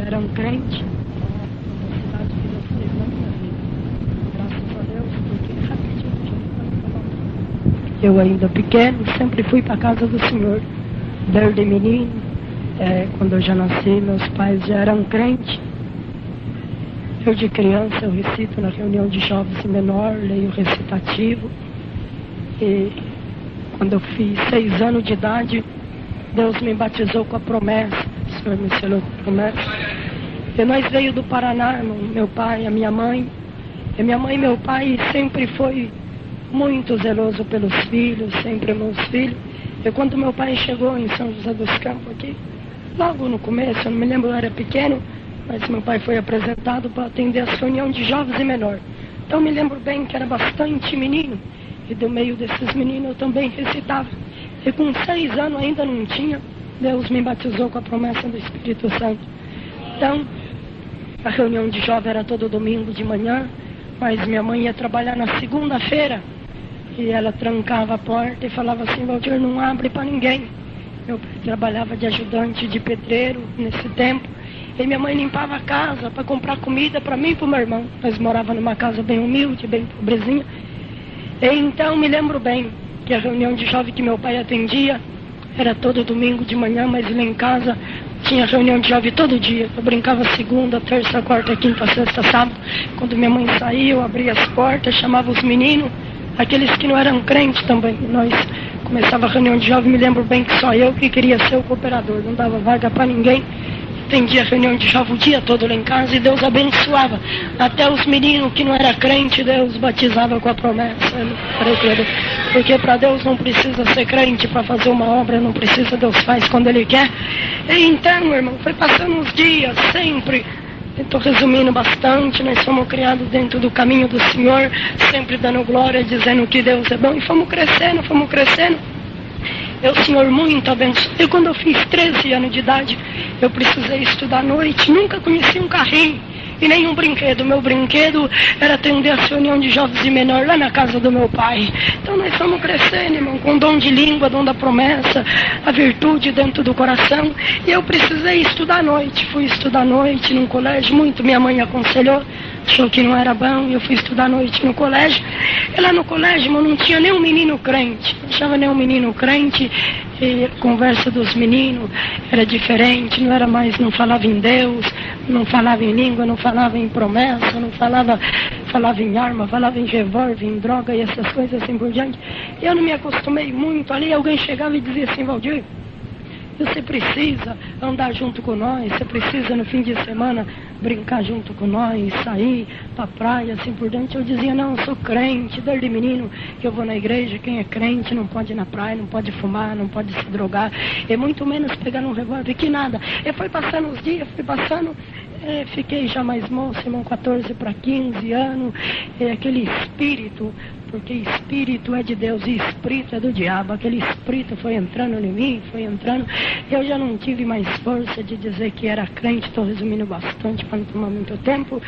eram crentes, uma cidade que Deus fez na minha vida. Graças a Deus, porque rapidinho eu ainda pequeno, sempre fui para a casa do Senhor, desde menino. Quando eu já nasci, meus pais já eram crentes. Eu de criança, eu recito na reunião de jovens e menor, leio recitativo. E quando eu fiz 6 anos de idade, Deus me batizou com a promessa. O Senhor me selou com a promessa. E nós veio do Paraná, meu pai, a minha mãe. E minha mãe e meu pai sempre foi muito zeloso pelos filhos, sempre meus filhos. E quando meu pai chegou em São José dos Campos aqui, logo no começo, eu não me lembro, eu era pequeno, mas meu pai foi apresentado para atender as reuniões de jovens e menor. Então me lembro bem que era bastante menino, e do meio desses meninos eu também recitava. E com 6 anos ainda não tinha, Deus me batizou com a promessa do Espírito Santo. Então, a reunião de jovem era todo domingo de manhã, mas minha mãe ia trabalhar na segunda-feira, e ela trancava a porta e falava assim: Valdir, não abre para ninguém. Meu pai trabalhava de ajudante de pedreiro nesse tempo. E minha mãe limpava a casa para comprar comida para mim e para o meu irmão. Nós morávamos numa casa bem humilde, bem pobrezinha. E então me lembro bem que a reunião de jovem que meu pai atendia era todo domingo de manhã, mas lá em casa tinha reunião de jovem todo dia. Eu brincava segunda, terça, quarta, quinta, sexta, sábado. Quando minha mãe saía, eu abria as portas, chamava os meninos, aqueles que não eram crentes também. Nós começava a reunião de jovem, me lembro bem que só eu que queria ser o cooperador, não dava vaga para ninguém. Atendia a reunião de jovem o dia todo lá em casa e Deus abençoava. Até os meninos que não eram crentes, Deus batizava com a promessa. Porque para Deus não precisa ser crente para fazer uma obra, não precisa, Deus faz quando Ele quer. E então, irmão, foi passando os dias, sempre. Estou resumindo bastante, nós fomos criados dentro do caminho do Senhor, sempre dando glória, dizendo que Deus é bom. E fomos crescendo, fomos crescendo. Eu, Senhor, muito abençoado. E quando eu fiz 13 anos de idade, eu precisei estudar à noite. Nunca conheci um carrinho e nenhum brinquedo. Meu brinquedo era atender a reunião de jovens e menor lá na casa do meu pai. Então nós fomos crescendo, irmão, com dom de língua, dom da promessa, a virtude dentro do coração. E eu precisei estudar à noite. Fui estudar à noite num colégio, muito minha mãe aconselhou. Achou que não era bom, eu fui estudar à noite no colégio. E lá no colégio, não tinha nenhum menino crente. Não achava nenhum menino crente. E a conversa dos meninos era diferente. Não era mais, não falava em Deus, não falava em língua, não falava em promessa, não falava em arma, falava em revólver, em droga e essas coisas assim por diante. E eu não me acostumei muito. Ali alguém chegava e dizia assim: Valdir, você precisa andar junto com nós, você precisa no fim de semana brincar junto com nós, sair pra praia, assim por diante. Eu dizia: não, eu sou crente, desde menino que eu vou na igreja. Quem é crente não pode ir na praia, não pode fumar, não pode se drogar, e muito menos pegar um revólver, que nada. E foi passando os dias, fui passando, fiquei já mais moço, irmão, 14 para 15 anos, aquele espírito, porque espírito é de Deus e espírito é do diabo. Aquele espírito foi entrando em mim, foi entrando. Eu já não tive mais força de dizer que era crente. Estou resumindo bastante para não tomar muito tempo.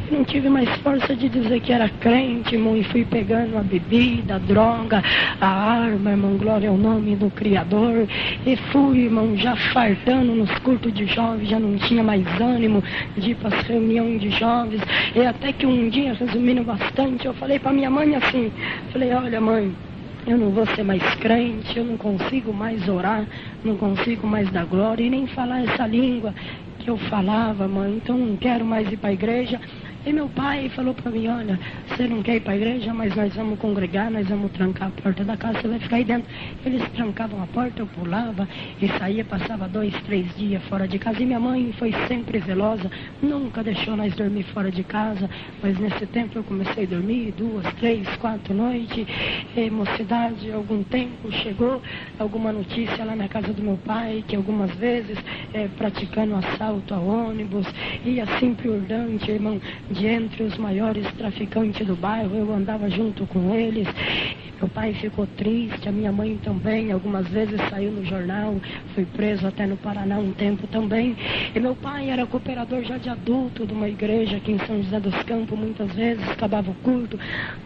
Eu não tive mais força de dizer que era crente, irmão, e fui pegando a bebida, a droga, a arma, irmão, glória ao nome do Criador. E fui, irmão, já fartando nos cultos de jovens, já não tinha mais ânimo de ir para as reuniões de jovens. E até que um dia, resumindo bastante, eu falei para minha mãe assim, falei: olha, mãe, eu não vou ser mais crente, eu não consigo mais orar, não consigo mais dar glória e nem falar essa língua que eu falava, mãe, então não quero mais ir para a igreja. E meu pai falou para mim: olha, você não quer ir para a igreja, mas nós vamos congregar, nós vamos trancar a porta da casa, você vai ficar aí dentro. Eles trancavam a porta, eu pulava e saía, passava 2, 3 dias fora de casa. E minha mãe foi sempre zelosa, nunca deixou nós dormir fora de casa, mas nesse tempo eu comecei a dormir 2, 3, 4 noites. E mocidade, algum tempo chegou alguma notícia lá na casa do meu pai, que algumas vezes praticando assalto a ônibus, e assim por diante, irmão, de entre os maiores traficantes do bairro, eu andava junto com eles. E Meu pai ficou triste, a minha mãe também, algumas vezes saiu no jornal, fui preso até no Paraná um tempo também. E meu pai era cooperador já de adulto de uma igreja aqui em São José dos Campos, muitas vezes acabava o culto,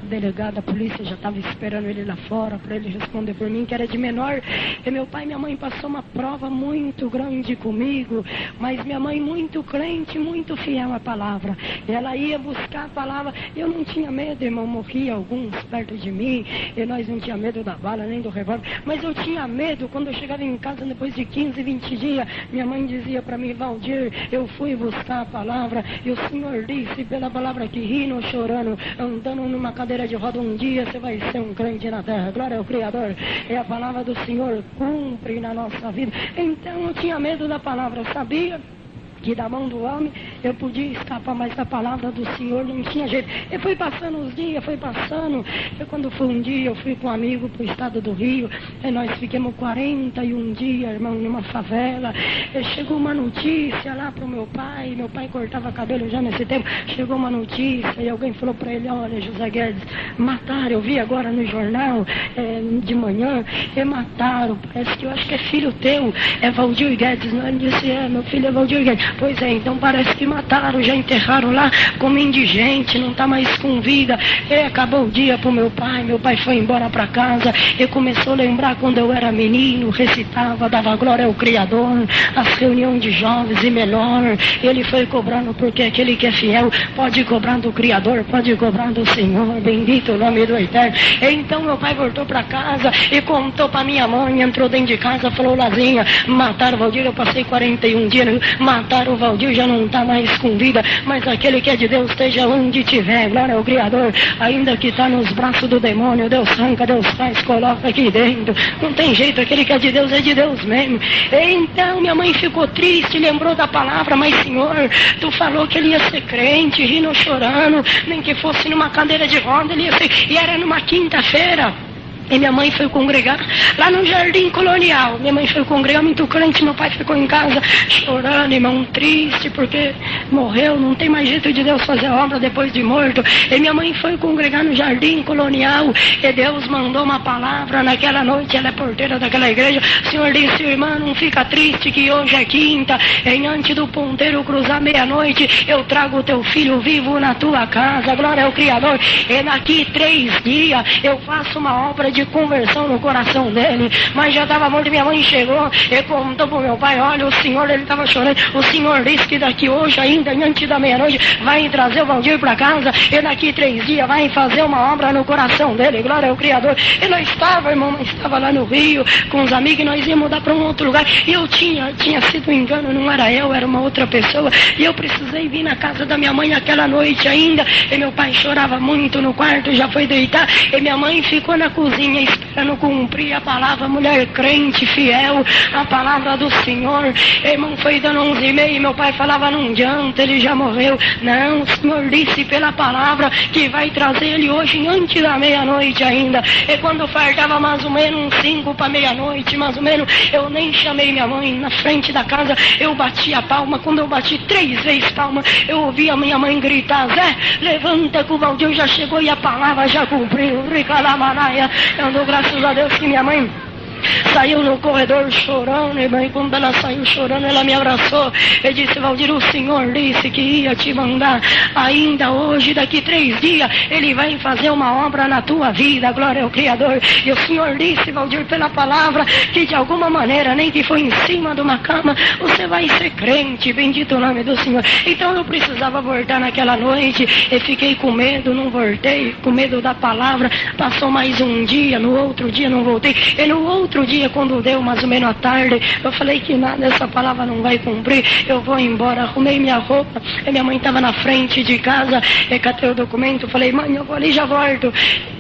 o delegado da polícia já estava esperando ele lá fora para ele responder por mim, que era de menor. E meu pai e minha mãe passou uma prova muito grande comigo, mas minha mãe muito crente, muito fiel à palavra. Ela ia buscar a palavra, eu não tinha medo, irmão, morria alguns perto de mim, e nós não tinha medo da bala nem do revólver, mas eu tinha medo quando eu chegava em casa depois de 15, 20 dias, minha mãe dizia para mim: Valdir, eu fui buscar a palavra e o Senhor disse pela palavra que rindo, chorando, andando numa cadeira de roda, um dia você vai ser um crente na terra. Glória ao Criador. E a palavra do Senhor cumpre na nossa vida. Então eu tinha medo da palavra, eu sabia que da mão do homem eu podia escapar, mas da palavra do Senhor não tinha jeito. E foi passando os dias, foi passando. Quando foi um dia, eu fui com um amigo para o estado do Rio, e nós ficamos 41 dias, irmão, numa favela. E chegou uma notícia lá para o meu pai cortava cabelo já nesse tempo. Chegou uma notícia e alguém falou para ele: olha, José Guedes, mataram, eu vi agora no jornal de manhã, e mataram, parece que eu acho que é filho teu, é Valdir Guedes. Não, ele disse: é, meu filho é Valdir Guedes. Pois é, então parece que mataram, já enterraram lá como indigente, não está mais com vida. E acabou o dia pro meu pai foi embora para casa e começou a lembrar quando eu era menino, recitava, dava glória ao Criador, as reuniões de jovens e melhor. Ele foi cobrando, porque aquele que é fiel pode cobrar do Criador, pode cobrar do Senhor, bendito o nome do Eterno. Então meu pai voltou para casa e contou para minha mãe, entrou dentro de casa, falou: Lazinha, mataram o Valdir, eu passei 41 dias, mataram o Valdir, já não está mais com vida, mas aquele que é de Deus esteja onde estiver, glória ao Criador, ainda que está nos braços do demônio, Deus arranca, Deus faz, coloca aqui dentro, não tem jeito, aquele que é de Deus mesmo. Então minha mãe ficou triste, lembrou da palavra: mas Senhor, tu falou que ele ia ser crente, rindo, chorando, nem que fosse numa cadeira de roda, ele ia ser, e era numa quinta-feira. E minha mãe foi congregar lá no Jardim Colonial. Minha mãe foi congregar, muito crente. Meu pai ficou em casa chorando, irmão, triste, porque morreu, não tem mais jeito de Deus fazer obra depois de morto. E minha mãe foi congregar no Jardim Colonial, e Deus mandou uma palavra naquela noite. Ela é porteira daquela igreja. O Senhor disse: irmã, não fica triste que hoje é quinta, em antes do ponteiro cruzar meia-noite, eu trago o teu filho vivo na tua casa, glória ao Criador. E daqui 3 dias eu faço uma obra de conversão no coração dele. Mas já estava morto. Minha mãe chegou e contou pro meu pai: olha, o Senhor, ele estava chorando, o Senhor disse que daqui hoje ainda, antes da meia-noite, vai trazer o Valdir para casa, e daqui 3 dias vai fazer uma obra no coração dele, glória ao Criador. E nós estava, irmão, estava lá no Rio com os amigos, e nós íamos mudar para um outro lugar, e eu tinha sido um engano, não era eu, era uma outra pessoa, e eu precisei vir na casa da minha mãe aquela noite ainda, e meu pai chorava muito no quarto, já foi deitar, e minha mãe ficou na cozinha esperando cumprir a palavra, mulher crente, fiel, a palavra do Senhor. Irmão, foi dando 11h30, meu pai falava: não adianta, ele já morreu. Não, o Senhor disse pela palavra que vai trazer ele hoje antes da meia-noite ainda. E quando faltava mais ou menos 5 para meia-noite, mais ou menos, eu nem chamei minha mãe na frente da casa, eu bati a palma. Quando eu bati 3 vezes palma, eu ouvi a minha mãe gritar: Zé, levanta que o Valdir já chegou e a palavra já cumpriu. Ricalamanaya. Eu dou graças a Deus que minha mãe saiu no corredor chorando, irmã, e quando ela saiu chorando, ela me abraçou e disse: Valdir, o Senhor disse que ia te mandar ainda hoje, daqui 3 dias, ele vai fazer uma obra na tua vida, glória ao Criador. E o Senhor disse, Valdir, pela palavra, que de alguma maneira, nem que foi em cima de uma cama, você vai ser crente, bendito o nome do Senhor. Então eu precisava voltar naquela noite, e fiquei com medo, não voltei, com medo da palavra. Passou mais um dia, no outro dia não voltei, e no outro dia, quando deu mais ou menos à tarde, eu falei que nada, essa palavra não vai cumprir, eu vou embora. Arrumei minha roupa, e minha mãe estava na frente de casa, e catei o documento, falei: mãe, eu vou ali, já volto.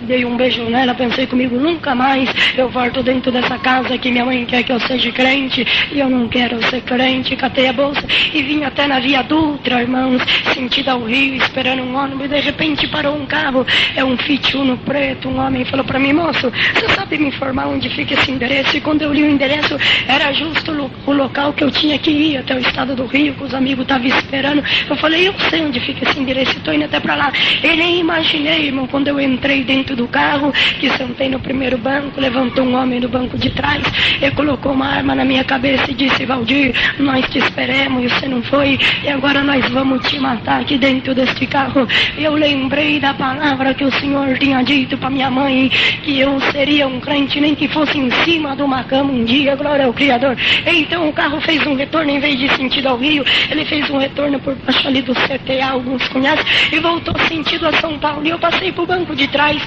Dei um beijo nela, pensei comigo: nunca mais eu volto dentro dessa casa que minha mãe quer que eu seja crente, e eu não quero ser crente. Catei a bolsa e vim até na Via Dutra, irmãos, sentido ao Rio, esperando um ônibus, e de repente parou um carro, é um Fiat Uno preto. Um homem falou para mim: moço, você sabe me informar onde fica esse endereço? E quando eu li o endereço, era justo o local que eu tinha que ir, até o estado do Rio, que os amigos estavam esperando. Eu falei: eu sei onde fica esse endereço, estou indo até para lá. E nem imaginei, irmão, quando eu entrei dentro dentro do carro, que sentei no primeiro banco, levantou um homem no banco de trás e colocou uma arma na minha cabeça e disse: Valdir, nós te esperamos e você não foi, e agora nós vamos te matar aqui dentro deste carro. Eu lembrei da palavra que o Senhor tinha dito para minha mãe, que eu seria um crente nem que fosse em cima de uma cama um dia, glória ao Criador. Então o carro fez um retorno, em vez de sentido ao Rio, ele fez um retorno por baixo ali do CTA, alguns conhecem, e voltou sentido a São Paulo, e eu passei pro banco de trás.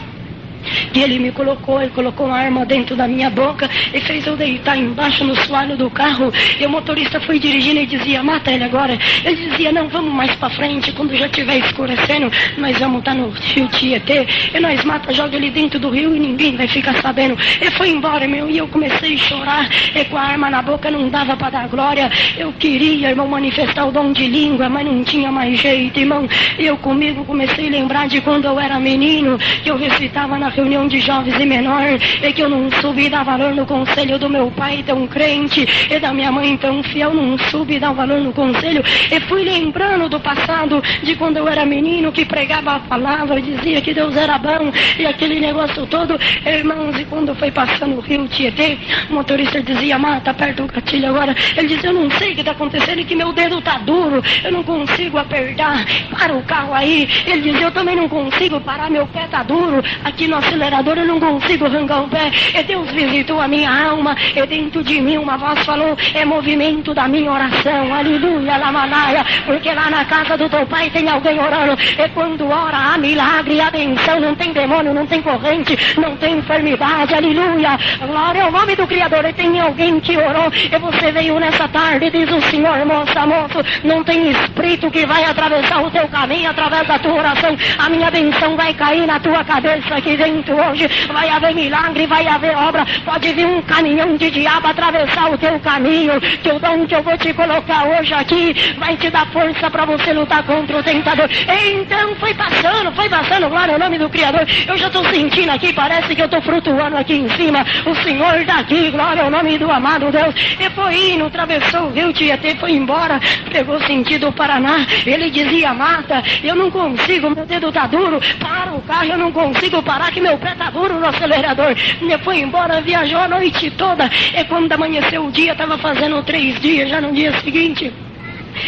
E ele colocou uma arma dentro da minha boca e fez eu deitar embaixo no soalho do carro. E o motorista foi dirigindo e dizia: mata ele agora. Ele dizia: não, vamos mais pra frente, quando já estiver escurecendo nós vamos estar no rio Tietê e nós mata, joga ele dentro do rio e ninguém vai ficar sabendo. E foi embora, meu, e eu comecei a chorar, e com a arma na boca não dava para dar glória. Eu queria, irmão, manifestar o dom de língua, mas não tinha mais jeito, irmão. E eu comigo comecei a lembrar de quando eu era menino, que eu recitava na reunião de jovens e menor, e que eu não soube dar valor no conselho do meu pai tão crente e da minha mãe tão fiel, não soube dar valor no conselho, e fui lembrando do passado, de quando eu era menino, que pregava a palavra, dizia que Deus era bom, e aquele negócio todo, irmãos. E quando foi passando o rio Tietê, o motorista dizia: mata, aperta o gatilho agora. Ele dizia: eu não sei o que está acontecendo, e que meu dedo está duro, eu não consigo apertar, para o carro aí. Ele dizia: eu também não consigo parar, meu pé está duro, aqui no acelerador eu não consigo arrancar o pé. E Deus visitou a minha alma, e dentro de mim uma voz falou: é movimento da minha oração, aleluia, lamanaia, porque lá na casa do teu pai tem alguém orando, e quando ora há milagre, há benção, não tem demônio, não tem corrente, não tem enfermidade, aleluia, glória ao nome do Criador. E tem alguém que orou, e você veio nessa tarde, diz o Senhor: moça, moço, não tem espírito que vai atravessar o teu caminho através da tua oração. A minha benção vai cair na tua cabeça aqui dentro hoje, vai haver milagre, vai haver obra. Pode vir um caminhão de diabo atravessar o teu caminho, que o dom que eu vou te colocar hoje aqui vai te dar força para você lutar contra o tentador. Então foi passando, glória ao nome do Criador. Eu já estou sentindo aqui, parece que eu estou flutuando aqui em cima. O Senhor está aqui, glória ao nome do amado Deus. E foi indo, atravessou o rio Tietê, foi embora, pegou sentido o Paraná. Ele dizia: mata, eu não consigo, meu dedo está duro, para o carro, eu não consigo parar, que meu pé está duro no acelerador. E foi embora, viajou a noite toda, e quando amanheceu o dia, estava fazendo 3 dias, já no dia seguinte.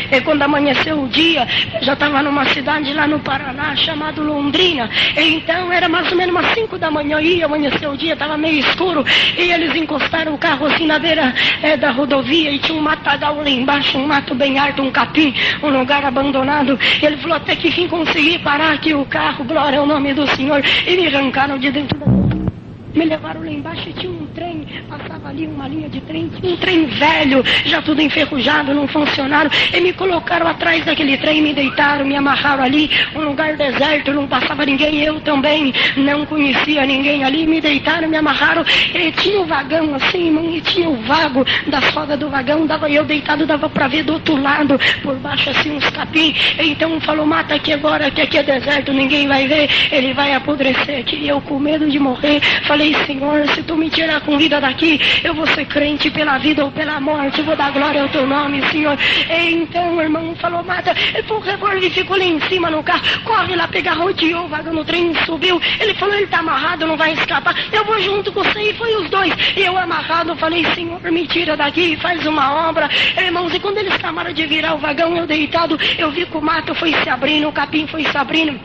E quando amanheceu o dia, já estava numa cidade lá no Paraná, chamada Londrina. E então era mais ou menos umas 5 da manhã, e amanheceu o dia, estava meio escuro, e eles encostaram o carro assim na beira da rodovia, e tinha um matagal lá embaixo, um mato bem alto, um capim, um lugar abandonado. E ele falou: até que fim consegui parar aqui o carro, glória ao nome do Senhor. E me arrancaram de dentro da... Me levaram lá embaixo e tinha um trem, passava ali uma linha de trem, tinha um trem velho, já tudo enferrujado, não funcionaram, e me colocaram atrás daquele trem, me deitaram, me amarraram ali, um lugar deserto, não passava ninguém, eu também não conhecia ninguém ali, me deitaram, me amarraram, e tinha o vagão assim, irmão, e tinha o vago das rodas do vagão, dava eu deitado, dava pra ver do outro lado, por baixo assim uns capim. Então falou: mata aqui agora, que aqui é deserto, ninguém vai ver, ele vai apodrecer aqui. Eu com medo de morrer, falei: Senhor, se tu me tirar com vida daqui, eu vou ser crente pela vida ou pela morte, eu vou dar glória ao teu nome, Senhor. E então o irmão falou: mata. Ele foi o revólver, ficou lá em cima no carro, corre lá pegar, rodeou o vagão no trem, subiu. Ele falou: ele tá amarrado, não vai escapar, eu vou junto com você. E foi os dois, e eu amarrado, falei: Senhor, me tira daqui, faz uma obra. Irmãos, e quando eles acabaram de virar o vagão, eu deitado, eu vi que o mato foi se abrindo, o capim foi se abrindo.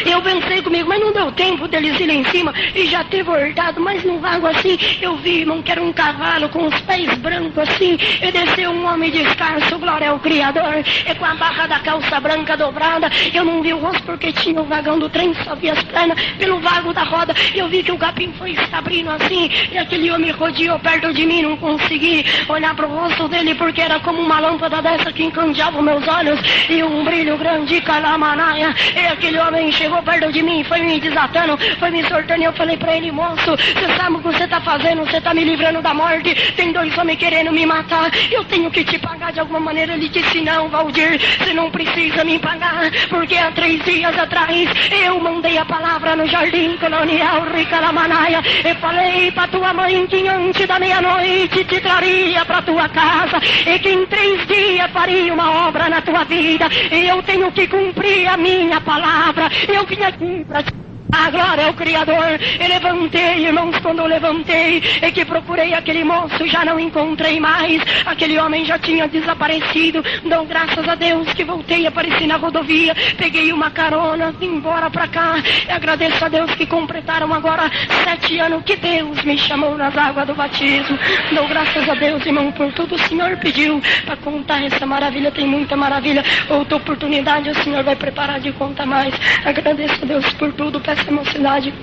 Eu pensei comigo, mas não deu tempo deles irem em cima e já ter voltado, mas no vago assim, eu vi, irmão, que era um cavalo com os pés brancos assim, e desceu um homem descalço, glória ao Criador, e com a barra da calça branca dobrada. Eu não vi o rosto porque tinha o vagão do trem, só vi as pernas pelo vago da roda. Eu vi que o capim foi se abrindo assim, e aquele homem rodeou perto de mim, não consegui olhar pro rosto dele, porque era como uma lâmpada dessa que encandeava meus olhos, e um brilho grande, calamanaia. E aquele homem chegou perto de mim, foi me desatando, foi me soltando, e eu falei pra ele: moço, você sabe o que você tá fazendo, você tá me livrando da morte, tem 2 homens querendo me matar, eu tenho que te pagar de alguma maneira. Ele disse: não, Valdir, você não precisa me pagar, porque há 3 dias atrás eu mandei a palavra no Jardim Colonial Ricalamanaia, e falei pra tua mãe que antes da meia-noite te traria pra tua casa, e que em 3 dias faria uma obra na tua vida, e eu tenho que cumprir a minha palavra. Eu vim aqui para te A glória ao Criador. Eu levantei, irmãos, quando eu levantei e que procurei aquele moço, já não encontrei mais. Aquele homem já tinha desaparecido. Dou graças a Deus que voltei, apareci na rodovia, peguei uma carona, vim embora pra cá. E agradeço a Deus que completaram agora 7 anos que Deus me chamou nas águas do batismo. Dou graças a Deus, irmão, por tudo. O Senhor pediu para contar essa maravilha, tem muita maravilha. Outra oportunidade o Senhor vai preparar de contar mais. Agradeço a Deus por tudo, peço a mocidade.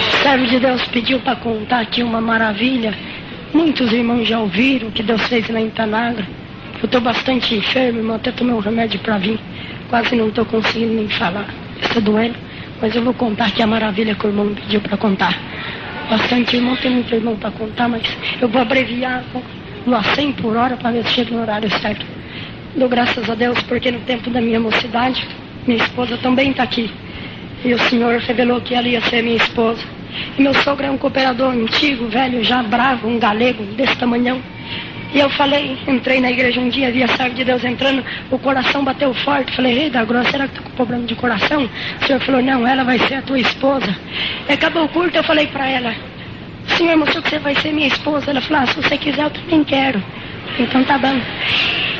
O servo de Deus pediu para contar aqui uma maravilha. Muitos irmãos já ouviram o que Deus fez lá em Itanagra. Eu estou bastante enfermo, irmão, até tomei um remédio para vir. Quase não estou conseguindo nem falar. Estou doendo, mas eu vou contar aqui a maravilha que o irmão me pediu para contar. Bastante irmão, tem muito irmão para contar, mas eu vou abreviar a 100 por hora para ver se chega no horário certo. Dou graças a Deus porque no tempo da minha mocidade, minha esposa também está aqui. E o Senhor revelou que ela ia ser minha esposa. E meu sogro é um cooperador antigo, velho, já bravo, um galego desse tamanhão. E eu falei, entrei na igreja um dia, vi a serva de Deus entrando, o coração bateu forte. Falei, rei da grossa, será que está com problema de coração? O Senhor falou, não, ela vai ser a tua esposa. E acabou o culto, eu falei para ela, o Senhor mostrou que você vai ser minha esposa. Ela falou, se você quiser, eu também quero. Então tá bom.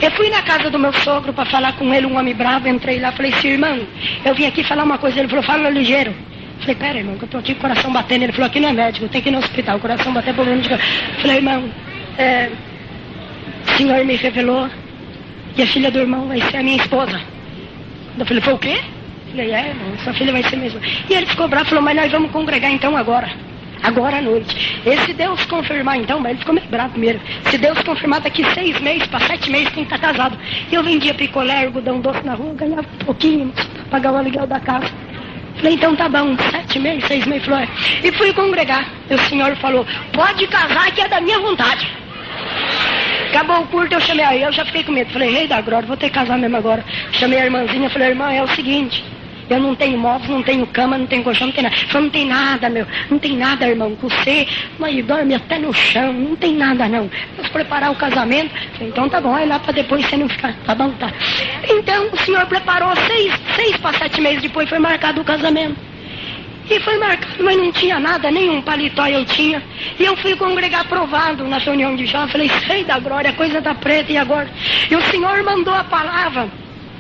Eu fui na casa do meu sogro para falar com ele, um homem bravo, entrei lá, falei, sim, irmão, eu vim aqui falar uma coisa. Ele falou, fala ligeiro. Falei, pera, irmão, que eu tô aqui com o coração batendo. Ele falou, aqui não é médico, tem que ir no hospital, o coração bateu, problema de coração. Falei, irmão, o Senhor me revelou que a filha do irmão vai ser a minha esposa. Eu falei, foi o quê? Falei, irmão, sua filha vai ser mesmo. E ele ficou bravo, falou, mas nós vamos congregar então agora à noite. E se Deus confirmar então, mas ele ficou meio bravo primeiro. Se Deus confirmar daqui 6 meses, para 7 meses, tem que estar casado. E eu vendia picolé, algodão doce na rua, ganhava um pouquinho para pagar o aluguel da casa. Falei, então tá bom, 7 meses, 6 meses, falou, E fui congregar. E o Senhor falou, pode casar que é da minha vontade. Acabou o culto, eu chamei aí, eu já fiquei com medo. Falei, rei da glória, vou ter que casar mesmo agora. Chamei a irmãzinha, falei, irmã, é o seguinte, eu não tenho móveis, não tenho cama, não tenho colchão, não tenho nada. Falei, não tem nada, meu, não tem nada, irmão, com você, mas dorme até no chão, não tem nada não. Vamos preparar o casamento. Falei, então tá bom, aí lá pra depois você não ficar, tá bom, tá. Então o Senhor preparou 6 para 7 meses depois, foi marcado o casamento. E foi marcado, mas não tinha nada, nem um paletó eu tinha. E eu fui congregar provado na reunião de jovens. Falei, sei da glória, coisa da preta, e agora? E o Senhor mandou a palavra.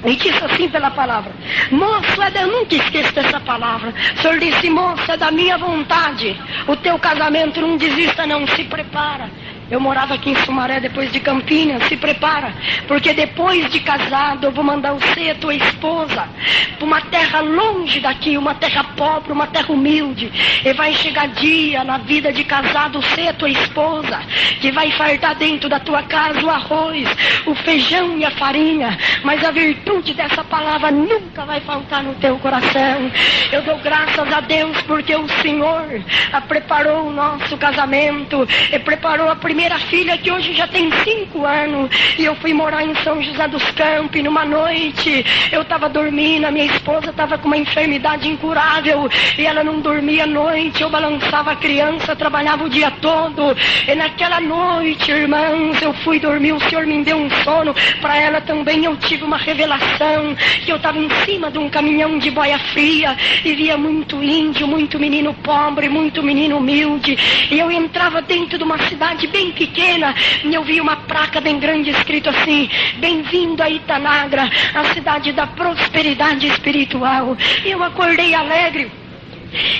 E disse assim pela palavra, moço, eu nunca esqueço dessa palavra. O Senhor disse, moço, é da minha vontade. O teu casamento não desista não, se prepara. Eu morava aqui em Sumaré, depois de Campinas, se prepara, porque depois de casado eu vou mandar você, tua esposa, para uma terra longe daqui, uma terra pobre, uma terra humilde. E vai chegar dia na vida de casado, você, tua esposa, que vai fartar dentro da tua casa o arroz, o feijão e a farinha, mas a virtude dessa palavra nunca vai faltar no teu coração. Eu dou graças a Deus porque o Senhor preparou o nosso casamento, e preparou a primeira filha que hoje já tem 5 anos. E eu fui morar em São José dos Campos. E numa noite eu estava dormindo, a minha esposa estava com uma enfermidade incurável e ela não dormia à noite. Eu balançava a criança, trabalhava o dia todo. E naquela noite, irmãos, eu fui dormir, o Senhor me deu um sono. Para ela também eu tive uma revelação, que eu estava em cima de um caminhão de boia fria e via muito índio, muito menino pobre, muito menino humilde. E eu entrava dentro de uma cidade bem pequena e eu vi uma placa bem grande escrito assim, bem-vindo a Itanagra, a cidade da prosperidade espiritual. E eu acordei alegre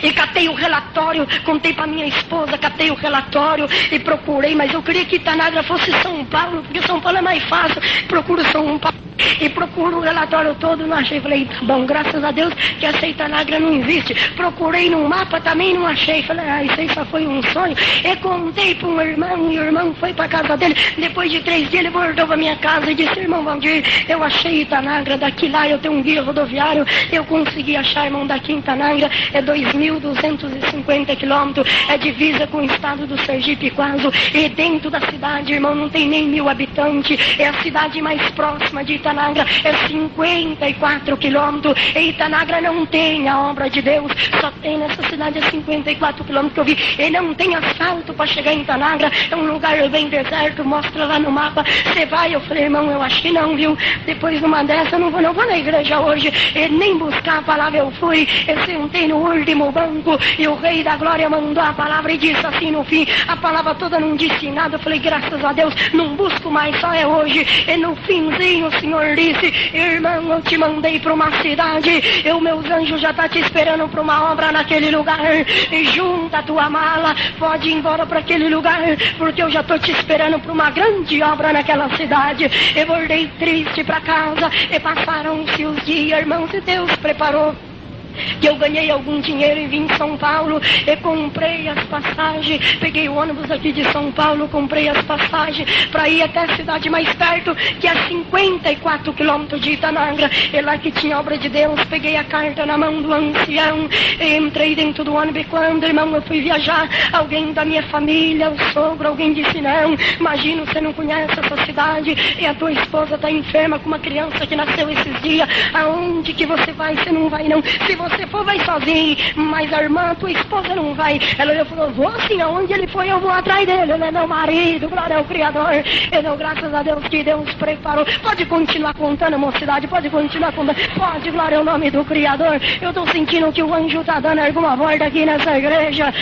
e catei o relatório, contei para minha esposa, catei o relatório e procurei, mas eu queria que Itanagra fosse São Paulo, porque São Paulo é mais fácil. Procuro São Paulo e procuro o relatório todo, não achei. Falei, tá bom, graças a Deus que essa Itanagra não existe. Procurei no mapa, também não achei. Falei, isso aí só foi um sonho. E contei para um irmão, e o irmão foi para casa dele. Depois de 3 dias ele voltou para minha casa e disse, irmão Valdir, eu achei Itanagra, daqui lá eu tenho um guia rodoviário, eu consegui achar, irmão, daqui em Itanagra é 2.250 quilômetros, é divisa com o estado do Sergipe quase, e dentro da cidade, irmão, não tem nem 1.000 habitantes, é a cidade mais próxima de Itanagra, é 54 quilômetros. Itanagra não tem a obra de Deus, só tem nessa cidade é 54 quilômetros que eu vi. E não tem asfalto para chegar em Itanagra, é um lugar bem deserto, mostra lá no mapa. Você vai? Eu falei, irmão, eu acho que não, viu? Depois numa dessa, eu não vou na igreja hoje, e nem buscar a palavra eu fui. Eu sentei no último banco, e o Rei da Glória mandou a palavra e disse assim no fim, a palavra toda não disse nada. Eu falei, graças a Deus, não busco mais, só é hoje. E no finzinho o Senhor disse, irmão, eu te mandei para uma cidade, e os meus anjos já tá te esperando para uma obra naquele lugar, e junta a tua mala, pode ir embora para aquele lugar, porque eu já tô te esperando para uma grande obra naquela cidade. Eu voltei triste para casa, e passaram-se os dias, irmãos, e Deus preparou que eu ganhei algum dinheiro e vim em São Paulo e comprei as passagens, peguei o ônibus aqui de São Paulo, comprei as passagens para ir até a cidade mais perto, que é 54 quilômetros de Itanagra, e lá que tinha obra de Deus. Peguei a carta na mão do ancião, e entrei dentro do ônibus. E quando, irmão, eu fui viajar, alguém da minha família, o sogro, alguém disse, não, imagina, você não conhece essa cidade, e a tua esposa está enferma com uma criança que nasceu esses dias, aonde que você vai? Você não vai não, se você for vai sozinho, mas a irmã, tua esposa não vai. Ela olhou e falou, vou sim, aonde ele foi eu vou atrás dele, ele é meu marido, glória ao Criador. Eu dou graças a Deus que Deus preparou. Pode continuar contando, mocidade, pode continuar contando, pode, glória ao nome do Criador. Eu estou sentindo que o anjo está dando alguma volta aqui nessa igreja,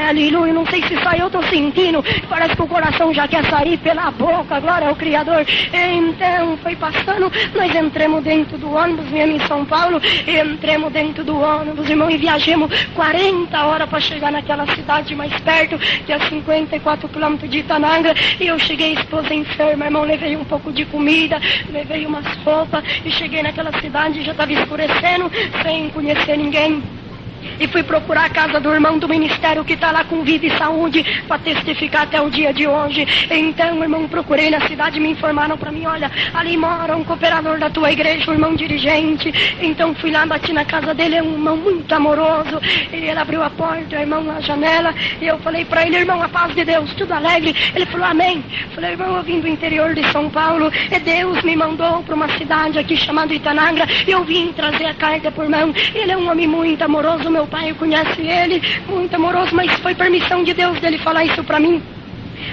aleluia, não sei se só eu estou sentindo, parece que o coração já quer sair pela boca, glória ao Criador. Então foi passando, nós entramos dentro do ônibus, viemos em São Paulo, entramos dentro do ônibus, irmão, e viajamos 40 horas para chegar naquela cidade mais perto, que é 54 quilômetros de Itanagra. E eu cheguei, esposa enferma, irmão, levei um pouco de comida, levei umas roupas, e cheguei naquela cidade, já estava escurecendo, sem conhecer ninguém. E fui procurar a casa do irmão do ministério que está lá com vida e saúde para testificar até o dia de hoje. Então, irmão, procurei na cidade, me informaram para mim, olha, ali mora um cooperador da tua igreja, um irmão dirigente. Então fui lá, bati na casa dele, é um irmão muito amoroso, e ele abriu a porta, irmão, na janela, e eu falei para ele, irmão, a paz de Deus, tudo alegre? Ele falou, amém. Falei, irmão, eu vim do interior de São Paulo, e Deus me mandou para uma cidade aqui chamada Itanagra, e eu vim trazer a carta por irmão. Ele é um homem muito amoroso, meu pai conhece ele, muito amoroso, mas foi permissão de Deus dele falar isso para mim,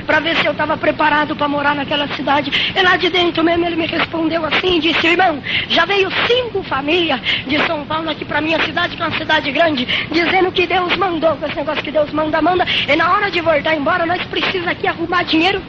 para ver se eu estava preparado para morar naquela cidade. E lá de dentro mesmo ele me respondeu assim, disse, irmão, já veio 5 famílias de São Paulo aqui para minha cidade, que é uma cidade grande, dizendo que Deus mandou, com esse negócio que Deus manda, e na hora de voltar embora, nós precisamos aqui arrumar dinheiro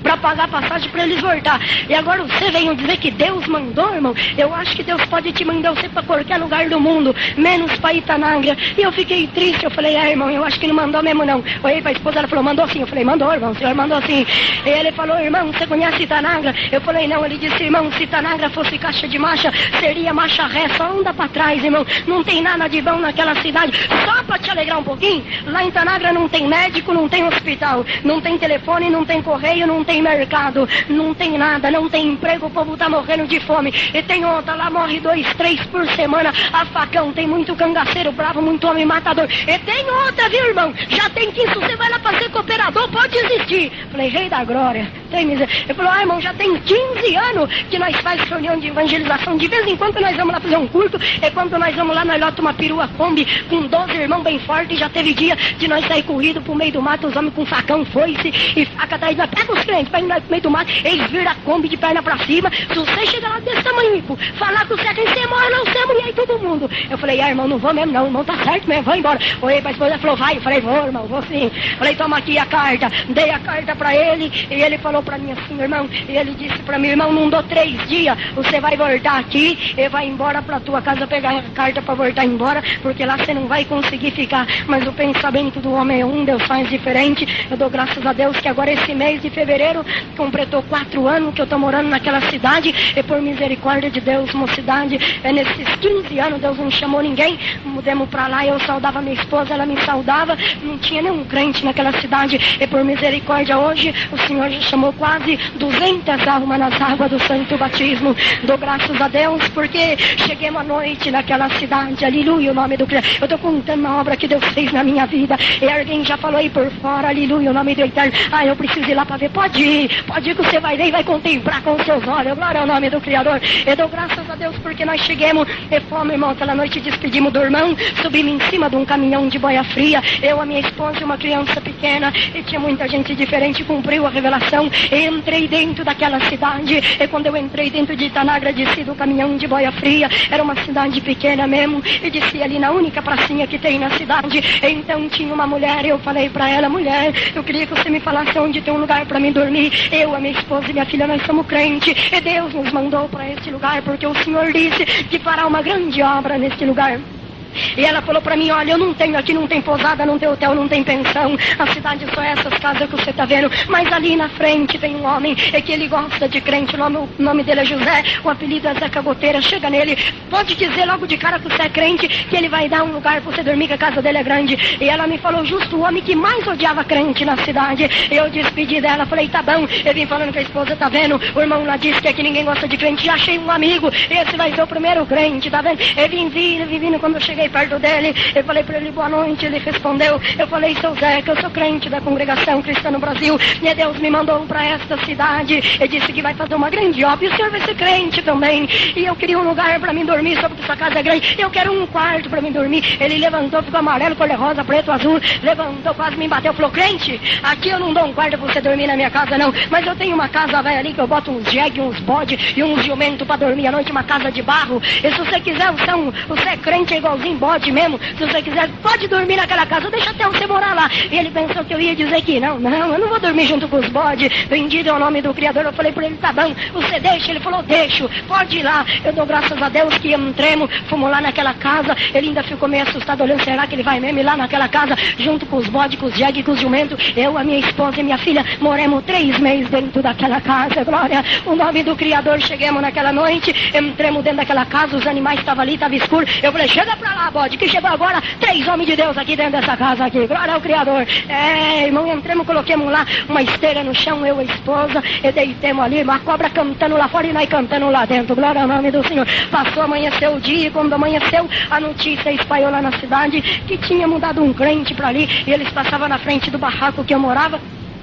para pagar passagem para eles voltar. E agora você veio dizer que Deus mandou, irmão? Eu acho que Deus pode te mandar você para qualquer lugar do mundo, menos para Itanagra. E eu fiquei triste, eu falei, irmão, eu acho que não mandou mesmo não. Olhei para a esposa, ela falou, mandou sim. Eu falei, mandou, irmão, o senhor mandou sim. E ele falou, irmão, você conhece Itanagra? Eu falei, não. Ele disse, irmão, se Itanagra fosse caixa de marcha, seria marcha ré, só anda para trás, irmão. Não tem nada de bom naquela cidade. Só para te alegrar um pouquinho, lá em Itanagra não tem médico, não tem hospital, não tem telefone, não tem correio, não tem mercado, não tem nada, não tem emprego, o povo tá morrendo de fome. E tem outra, lá morre 2, 3 por semana a facão, tem muito cangaceiro bravo, muito homem matador. E tem outra, viu, irmão? Já tem 15, você vai lá pra ser cooperador, pode existir. Falei, Rei da Glória, tem miséria. Ele falou, irmão, já tem 15 anos que nós faz reunião de evangelização, de vez em quando nós vamos lá fazer um culto, e quando nós vamos lá, nós lotamos uma perua Kombi com 12 irmãos bem fortes, já teve dia de nós sair corrido pro meio do mato, os homens com facão, foice e faca atrás, nós pega os crentes, pega no meio do mato, eles viram a Kombi de perna pra cima. Se você chegar lá desse tamanho, falar que você é quem você morre, não sei, e aí todo mundo. Eu falei, irmão, não vou mesmo não, irmão, tá certo mesmo, vou embora. Olhei pra esposa, ela falou, vai. Eu falei, vou, irmão, vou sim. Falei, toma aqui a carta. Dei a carta pra ele, e ele falou pra mim assim, irmão, e ele disse pra mim, irmão, não dou 3 dias, você vai voltar aqui e vai embora pra tua casa pegar a carta pra voltar embora, porque lá você não vai conseguir ficar. Mas o pensamento do homem é um, Deus faz diferente. Eu dou graças a Deus que agora esse mês de fevereiro completou 4 anos que eu tô morando naquela cidade, e por misericórdia de Deus, mocidade, nesses 15 anos Deus não chamou ninguém, mudamos pra lá, eu saudava minha esposa, ela me saudava, não tinha nenhum crente naquela cidade, e por misericórdia hoje o Senhor já chamou derramou quase 200 almas nas águas do santo batismo. Dou graças a Deus porque cheguemos à noite naquela cidade, aleluia, o nome do Cristo. Eu estou contando a obra que Deus fez na minha vida, e alguém já falou aí por fora, aleluia, o nome do Eterno. Eu preciso ir lá para ver. Pode ir que você vai ver e vai contemplar com os seus olhos. Glória ao nome do Criador. Eu dou graças a Deus porque nós chegamos e fomos, irmão, aquela noite despedimos do irmão, subimos em cima de um caminhão de boia fria, eu, a minha esposa e uma criança pequena, e tinha muita gente diferente. Cumpriu a revelação, e entrei dentro daquela cidade, e quando eu entrei dentro de Itanagra, desci do caminhão de boia fria, era uma cidade pequena mesmo, e desci ali na única pracinha que tem na cidade. Então tinha uma mulher, eu falei pra ela: mulher, eu queria que você me falasse onde tem um lugar pra mim dormir. Eu, a minha esposa e minha filha, nós somos crentes, e Deus nos mandou para esse lugar porque o Senhor disse que fará uma grande obra nesse lugar. E ela falou pra mim: olha, eu não tenho aqui, não tem pousada, não tem hotel, não tem pensão, a cidade só é essas casas que você tá vendo, mas ali na frente tem um homem, é que ele gosta de crente, o nome dele é José, o apelido é Zé Cagoteira. Chega nele, pode dizer logo de cara que você é crente, que ele vai dar um lugar pra você dormir, que a casa dele é grande. E ela me falou justo o homem que mais odiava crente na cidade. Eu despedi dela, falei: tá bom. Eu vim falando que a esposa, tá vendo, o irmão lá disse que aqui ninguém gosta de crente, já achei um amigo, esse vai ser o primeiro crente, tá vendo? Eu vim vindo, quando eu cheguei perto dele, eu falei pra ele: boa noite. Ele respondeu, eu falei: seu Zé, que eu sou crente da Congregação Cristã no Brasil, e Deus me mandou pra esta cidade, ele disse que vai fazer uma grande obra, e o senhor vai ser crente também, e eu queria um lugar pra mim dormir, só porque essa casa é grande, eu quero um quarto pra mim dormir. Ele levantou, ficou amarelo, cor de rosa, preto, azul, levantou, quase me bateu, falou: crente, aqui eu não dou um quarto pra você dormir na minha casa não, mas eu tenho uma casa velha ali que eu boto uns jegue, uns bode e uns jumento pra dormir à noite, uma casa de barro, e se você quiser, você é crente, é igualzinho bode mesmo, se você quiser, pode dormir naquela casa, deixa até você morar lá. E ele pensou que eu ia dizer que não, eu não vou dormir junto com os bodes, bendito é o nome do Criador. Eu falei pra ele: tá bom, você deixa? Ele falou: deixo, pode ir lá. Eu dou graças a Deus que entremos, fomos lá naquela casa, ele ainda ficou meio assustado, olhando: será que ele vai mesmo ir lá naquela casa, junto com os bodes, com os jegue, com os jumentos? Eu, a minha esposa e minha filha, moramos 3 meses dentro daquela casa, glória, o nome do Criador. Chegamos naquela noite, entramos dentro daquela casa, os animais estavam ali, estava escuro, eu falei: chega pra lá, bode, que chegou agora 3 homens de Deus aqui dentro dessa casa aqui, glória ao Criador. Irmão, entramos, coloquemos lá uma esteira no chão, eu e a esposa, e deitemos ali, uma cobra cantando lá fora e nós cantando lá dentro, glória ao nome do Senhor. Passou, amanheceu o dia, e quando amanheceu, a notícia espalhou lá na cidade que tinha mudado um crente pra ali, e eles passavam na frente do barraco que eu morava,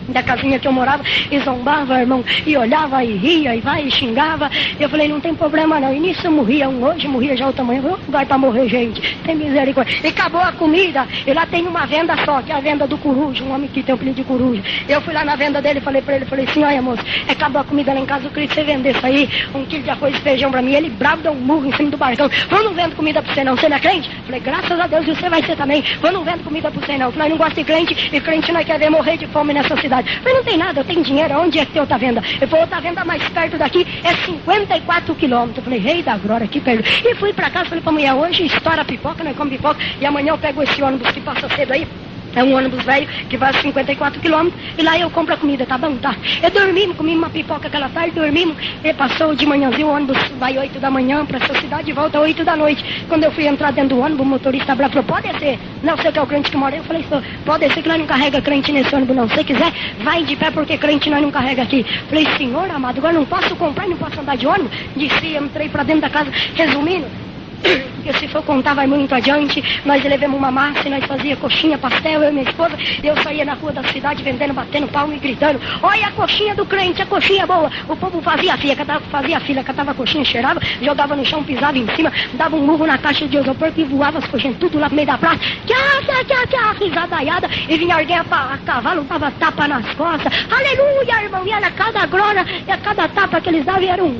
da casinha que eu morava, e zombava, irmão, e olhava e ria, e vai e xingava. Eu falei: não tem problema não. E nisso morria um hoje, morria já outro amanhã. Vai pra morrer, gente, tem misericórdia. E acabou a comida, e lá tem uma venda só, que é a venda do coruja, um homem que tem o apelido de coruja. Eu fui lá na venda dele, falei pra ele, falei assim: olha, moço, acabou a comida lá em casa, eu queria que você vendesse aí 1 quilo de arroz e feijão pra mim. Ele bravo, deu um murro em cima do barcão: eu não vendo comida pra você não, você não é crente? Falei: graças a Deus, e você vai ser também, eu não vendo comida pra você não, nós não gostamos de crente, e crente não quer ver morrer de fome nessa cidade. Falei: não tem nada, eu tenho dinheiro, onde é que tem outra venda? Ele falou: outra venda mais perto daqui é 54 quilômetros. Eu falei: rei da glória, aqui perto. E fui pra casa, falei pra mulher: hoje estoura a pipoca, nós comemos pipoca, e amanhã eu pego esse ônibus que passa cedo aí, é um ônibus velho que vai a 54 quilômetros, e lá eu compro a comida, tá bom? Tá. Eu dormimos, comimos uma pipoca aquela tarde, dormimos, e passou de manhãzinho, o ônibus vai 8 da manhã pra essa cidade e volta 8 da noite. Quando eu fui entrar dentro do ônibus, o motorista bravo falou: pode descer. Não, você que é o crente que mora aí? Eu falei: pode descer que nós não carrega crente nesse ônibus não. Se você quiser, vai de pé porque crente nós não carrega aqui. Falei: senhor amado, agora não posso comprar, não posso andar de ônibus? Desci, entrei pra dentro da casa, resumindo, porque se for contar vai muito adiante, nós levamos uma massa e nós fazia coxinha, pastel, eu e minha esposa, e eu saía na rua da cidade vendendo, batendo palma e gritando: olha a coxinha do crente, a coxinha boa. O povo fazia fila, catava a coxinha, cheirava, jogava no chão, pisava em cima, dava um murro na caixa de isopor e voava as coxinhas tudo lá no meio da praça, risadaiada, e vinha alguém a cavalo, dava tapa nas costas, aleluia, irmão, e era cada glória, e a cada tapa que eles davam era um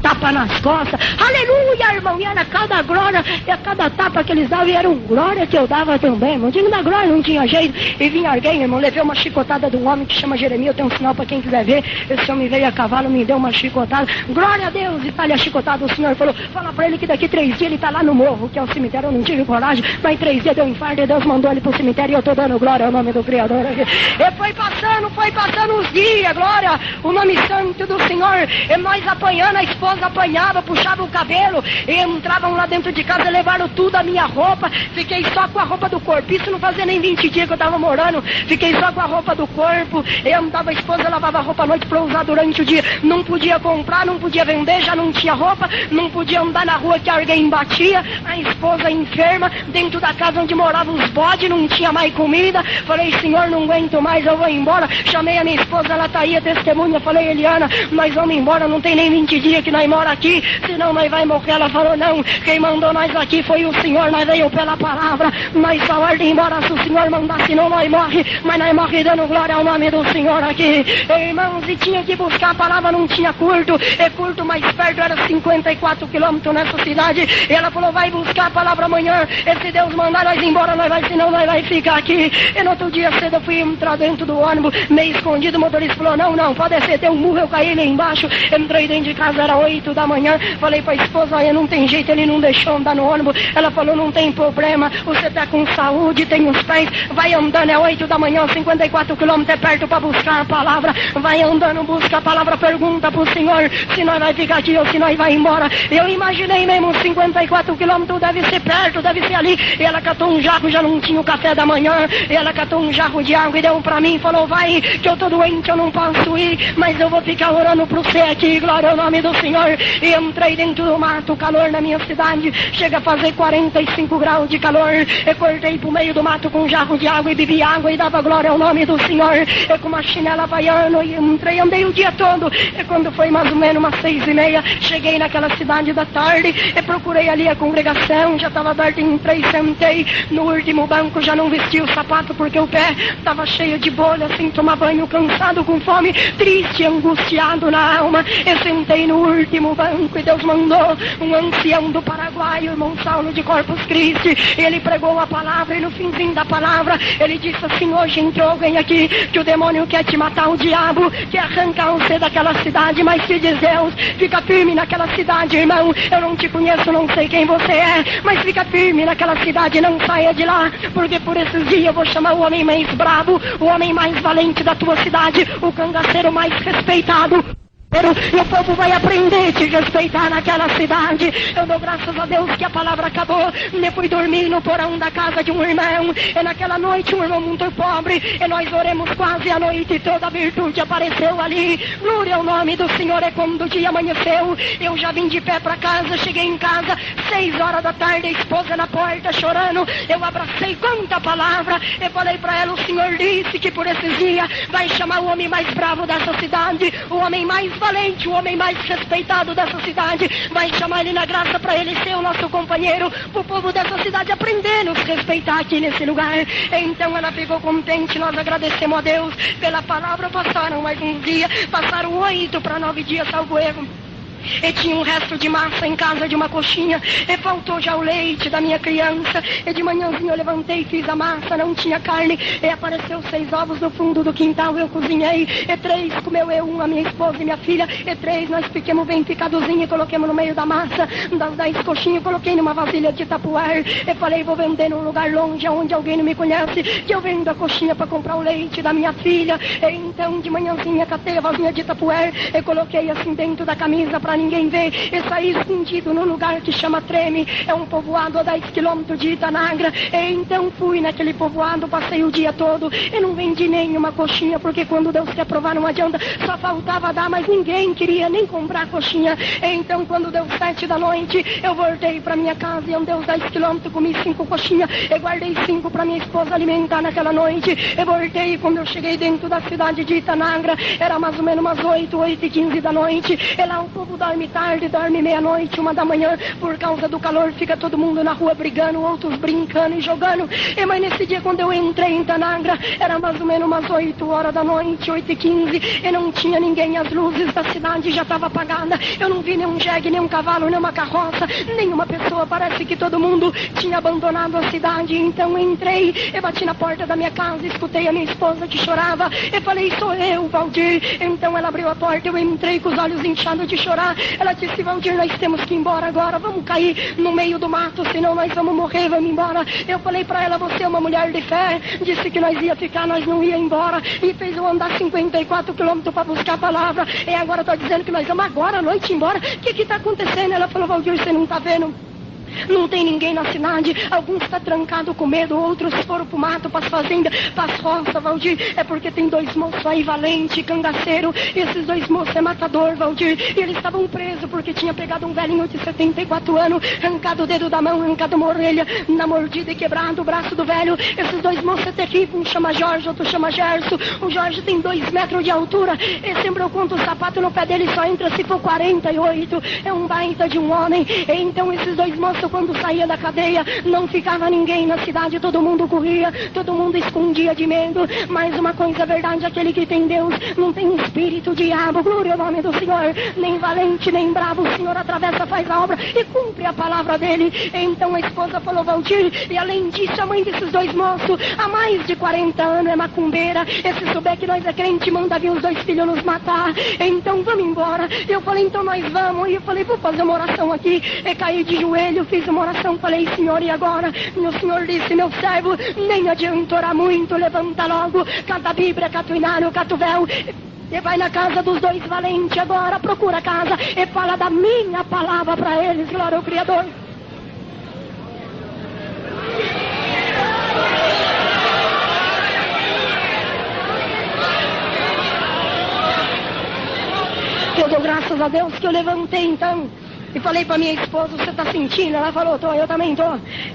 tapa nas costas, aleluia, irmão, e era cada glória, e a cada tapa que eles davam era um glória que eu dava também, irmão. Digo, na glória não tinha jeito, e vinha alguém, irmão, levei uma chicotada de um homem que chama Jeremias, eu tenho um sinal pra quem quiser ver, esse homem veio a cavalo, me deu uma chicotada, glória a Deus, e tá ali a chicotada, o Senhor falou: fala pra ele que daqui 3 dias ele tá lá no morro, que é o cemitério. Eu não tive coragem, mas em 3 dias deu um infarto, e Deus mandou ele pro cemitério, e eu tô dando glória ao nome do Criador aqui. E foi passando os dias, glória, o nome santo do Senhor, e nós apanhando a esposa esposa apanhava, puxava o cabelo, e entravam lá dentro de casa, levaram tudo a minha roupa, fiquei só com a roupa do corpo. Isso não fazia nem 20 dias que eu estava morando, fiquei só com a roupa do corpo. Eu andava, a esposa lavava a roupa à noite para usar durante o dia, não podia comprar, não podia vender, já não tinha roupa, não podia andar na rua que alguém batia, a esposa enferma, dentro da casa onde moravam os bodes, não tinha mais comida. Falei, Senhor, não aguento mais, eu vou embora. Chamei a minha esposa, ela tá aí, a testemunha. Falei, Eliana, nós vamos embora, não tem nem 20 dias que nós mora aqui, senão nós vai morrer. Ela falou, não, quem mandou nós aqui foi o Senhor, nós veio pela palavra, nós só ordem embora se o Senhor mandar, senão nós morre, mas nós morre dando glória ao nome do Senhor aqui. Irmãos, e tinha que buscar a palavra, não tinha curto, é curto mais perto, era 54 quilômetros nessa cidade. E ela falou, vai buscar a palavra amanhã, e se Deus mandar nós embora, nós vai, senão nós vai ficar aqui. E no outro dia cedo eu fui entrar dentro do ônibus, meio escondido, o motorista falou, não, pode ser, tem um murro, eu caí lá embaixo. Entrei dentro de casa, era 8 da manhã, falei pra esposa, olha, não tem jeito, ele não deixou andar no ônibus. Ela falou, não tem problema, você tá com saúde, tem os pés, vai andando, é 8 da manhã, 54 quilômetros, é perto pra buscar a palavra, vai andando, busca a palavra, pergunta pro Senhor se nós vai ficar aqui ou se nós vai embora. Eu imaginei mesmo, 54 quilômetros deve ser perto, deve ser ali. E ela catou um jarro, já não tinha o café da manhã, e ela catou um jarro de água e deu pra mim, falou, vai, que eu tô doente, eu não posso ir, mas eu vou ficar orando pro você aqui, glória ao nome do Senhor. E entrei dentro do mato, calor na minha cidade, chega a fazer 45 graus de calor. Eu cortei pro meio do mato com um jarro de água e bebi água e dava glória ao nome do Senhor. Eu com uma chinela havaiana e entrei, andei o dia todo. E quando foi mais ou menos umas 6:30, cheguei naquela cidade da tarde e procurei ali a congregação, já estava aberto, entrei, sentei no último banco, já não vesti o sapato porque o pé estava cheio de bolha, sem tomar banho, cansado, com fome, triste, angustiado na alma. Eu sentei no último banco e Deus mandou um ancião do Paraguai, o irmão Saulo de Corpus Christi. Ele pregou a palavra e no finzinho da palavra ele disse assim, hoje entrou alguém aqui que o demônio quer te matar, o diabo quer arrancar você daquela cidade, mas se diz Deus, fica firme naquela cidade, irmão, eu não te conheço, não sei quem você é, mas fica firme naquela cidade, não saia de lá, porque por esses dias eu vou chamar o homem mais bravo, o homem mais valente da tua cidade, o cangaceiro mais respeitado. E o povo vai aprender a te respeitar naquela cidade. Eu dou graças a Deus que a palavra acabou. Eu fui dormir no porão da casa de um irmão. E naquela noite um irmão muito pobre. E nós oremos quase a noite. Toda a virtude apareceu ali. Glória ao nome do Senhor. E quando o dia amanheceu, eu já vim de pé para casa. Cheguei em casa 6 horas da tarde. A esposa na porta chorando. Eu abracei quanta palavra. E falei para ela, o Senhor disse que por esses dias vai chamar o homem mais bravo dessa cidade, o homem mais valente, o homem mais respeitado dessa cidade, vai chamar ele na graça para ele ser o nosso companheiro, para o povo dessa cidade aprender a nos respeitar aqui nesse lugar. Então ela ficou contente, nós agradecemos a Deus pela palavra. Passaram mais uns dias, passaram 8 para 9 dias, salvo erro. E tinha um resto de massa em casa de uma coxinha, e faltou já o leite da minha criança. E de manhãzinho eu levantei e fiz a massa, não tinha carne, e apareceu 6 ovos no fundo do quintal, eu cozinhei, e 3 comeu eu, 1 a minha esposa e minha filha, e 3 nós fiquemos bem picadozinhos e coloquemos no meio da massa. Das 10 coxinhas coloquei numa vasilha de tapuar, e falei, vou vender num lugar longe, onde alguém não me conhece, que eu vendo a coxinha para comprar o leite da minha filha. E então de manhãzinha catei a vasilha de tapuar, e coloquei assim dentro da camisa para ninguém ver, e saí escondido num lugar que chama Treme, é um povoado a 10 quilômetros de Itanagra. E então fui naquele povoado, passei o dia todo e não vendi nenhuma coxinha, porque quando Deus quer provar não adianta, só faltava dar, mas ninguém queria nem comprar coxinha. E então quando deu 7 da noite, eu voltei para minha casa e andei os 10 quilômetros, comi 5 coxinhas e guardei 5 para minha esposa alimentar naquela noite. E voltei, quando eu cheguei dentro da cidade de Itanagra, era mais ou menos umas 8h15 da noite, e lá o povo dorme tarde, dorme meia-noite, 1 da manhã, por causa do calor, fica todo mundo na rua brigando, outros brincando e jogando. E mas nesse dia, quando eu entrei em Itanagra, era mais ou menos umas 8 horas da noite, 8h15, e não tinha ninguém, as luzes da cidade já estavam apagadas, eu não vi nenhum jegue, nenhum cavalo, nenhuma carroça, nenhuma pessoa, parece que todo mundo tinha abandonado a cidade. Então entrei, e bati na porta da minha casa, escutei a minha esposa que chorava, e falei, sou eu, Valdir. Então ela abriu a porta, eu entrei com os olhos inchados de chorar, voltar. Ela disse, Valdir, nós temos que ir embora agora, vamos cair no meio do mato, senão nós vamos morrer, vamos embora. Eu falei pra ela, você é uma mulher de fé, disse que nós ia ficar, nós não ia embora, e fez eu andar 54 quilômetros para buscar a palavra, e agora tá dizendo que nós vamos agora à noite embora. O que tá acontecendo? Ela falou, Valdir, você não tá vendo? Não tem ninguém na cidade, alguns estão trancados com medo, outros foram pro mato, para as fazendas, para as roças, Valdir. É porque tem 2 moços aí, valente, cangaceiro, e esses 2 moços é matador, Valdir. E eles estavam presos porque tinha pegado um velhinho de 74 anos, arrancado o dedo da mão, arrancado uma orelha, na mordida e quebrado o braço do velho. Esses 2 moços é terrível, um chama Jorge, outro chama Gerson. O Jorge tem 2 metros de altura, e sempre eu conto o sapato no pé dele só entra se for 48, é um baita de um homem. E então esses 2 moços, quando saía da cadeia, não ficava ninguém na cidade, todo mundo corria, todo mundo escondia de medo. Mas uma coisa é verdade, aquele que tem Deus não tem espírito diabo, glória ao nome do Senhor, nem valente, nem bravo, o Senhor atravessa, faz a obra e cumpre a palavra dele. Então a esposa falou, Valdir, e além disso, a mãe desses 2 moços, há mais de 40 anos, é macumbeira, e se souber que nós é crente, manda vir os 2 filhos nos matar, então vamos embora. Eu falei, então nós vamos, e eu falei, vou fazer uma oração aqui, e caí de joelho, fiz uma oração, falei, Senhor, e agora? E o Senhor disse, meu servo, nem adianta orar muito, levanta logo, cata a Bíblia, cata o inário, cata o véu, e vai na casa dos 2 valentes agora, procura a casa, e fala da minha palavra para eles, glória ao Criador. Eu dou graças a Deus que eu levantei então e falei pra minha esposa, você tá sentindo? Ela falou, tô, eu também tô.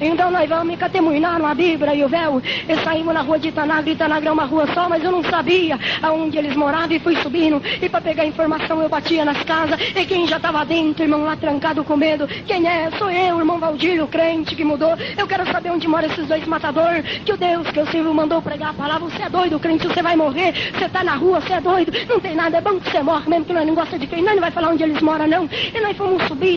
Então nós vamos catemuinar a Bíblia e o véu. E saímos na rua de Itanagra, Itanagra é uma rua só, mas eu não sabia aonde eles moravam e fui subindo. E pra pegar informação eu batia nas casas, e quem já tava dentro, irmão lá trancado com medo, quem é? Sou eu, irmão Valdir, o crente que mudou. Eu quero saber onde moram esses 2 matadores, que o Deus que eu sirvo mandou pregar a palavra. Você é doido, crente, você vai morrer, você tá na rua, você é doido, não tem nada, é bom que você morre mesmo, que nós não gosta de quem, nós não vai falar onde eles moram não. E nós fomos subir,